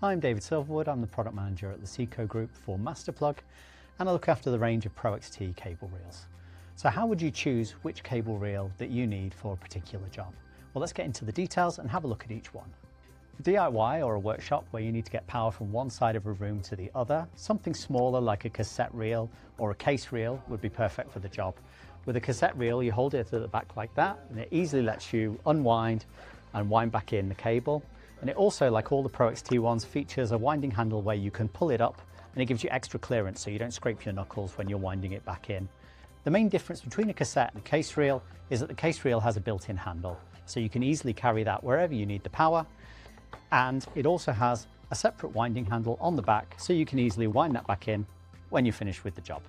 I'm David Silverwood, I'm the product manager at the Seco Group for Masterplug, and I look after the range of Pro-XT cable reels. So how would you choose which cable reel that you need for a particular job? Well, let's get into the details and have a look at each one. A DIY or a workshop where you need to get power from one side of a room to the other, something smaller like a cassette reel or a case reel would be perfect for the job. With a cassette reel, you hold it at the back like that, and it easily lets you unwind and wind back in the cable. And it also, like all the Pro-XT ones, features a winding handle where you can pull it up and it gives you extra clearance so you don't scrape your knuckles when you're winding it back in. The main difference between a cassette and a case reel is that the case reel has a built-in handle, so you can easily carry that wherever you need the power. And it also has a separate winding handle on the back, so you can easily wind that back in when you're finished with the job.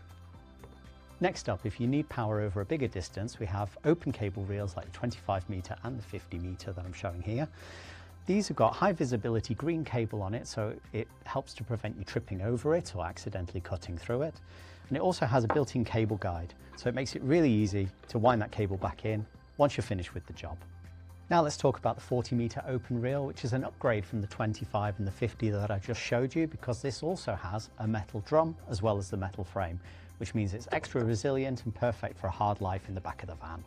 Next up, if you need power over a bigger distance, we have open cable reels like the 25 meter and the 50 meter that I'm showing here. These have got high visibility green cable on it, so it helps to prevent you tripping over it or accidentally cutting through it. And it also has a built-in cable guide, so it makes it really easy to wind that cable back in once you're finished with the job. Now let's talk about the 40 meter open reel, which is an upgrade from the 25 and the 50 that I just showed you, because this also has a metal drum as well as the metal frame, which means it's extra resilient and perfect for a hard life in the back of the van.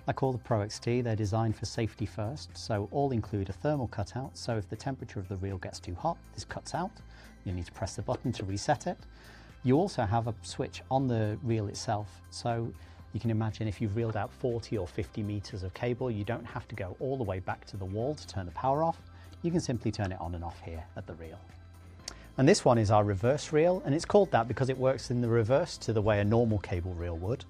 Like all the Pro-XT, they're designed for safety first, so all include a thermal cutout, so if the temperature of the reel gets too hot, this cuts out. You need to press the button to reset it. You also have a switch on the reel itself, so you can imagine if you've reeled out 40 or 50 meters of cable, you don't have to go all the way back to the wall to turn the power off. You can simply turn it on and off here at the reel. And this one is our reverse reel, and it's called that because it works in the reverse to the way a normal cable reel would.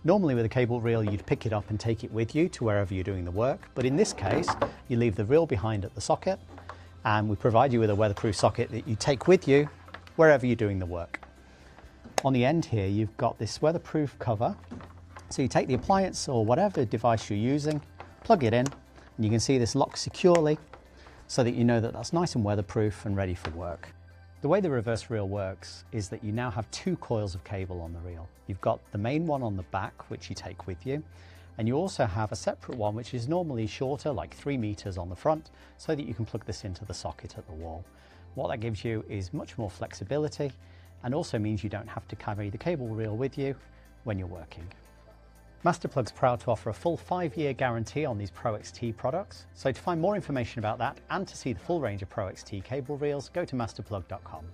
Normally with a cable reel, you'd pick it up and take it with you to wherever you're doing the work, but in this case, you leave the reel behind at the socket, and we provide you with a weatherproof socket that you take with you wherever you're doing the work. On the end here, you've got this weatherproof cover, so you take the appliance or whatever device you're using, plug it in, and you can see this locks securely so that you know that that's nice and weatherproof and ready for work. The way the reverse reel works is that you now have two coils of cable on the reel. You've got the main one on the back, which you take with you, and you also have a separate one which is normally shorter, like 3 meters on the front, so that you can plug this into the socket at the wall. What that gives you is much more flexibility, and also means you don't have to carry the cable reel with you when you're working. Masterplug's proud to offer a full 5-year guarantee on these Pro-XT products, so to find more information about that and to see the full range of Pro-XT cable reels, go to masterplug.com.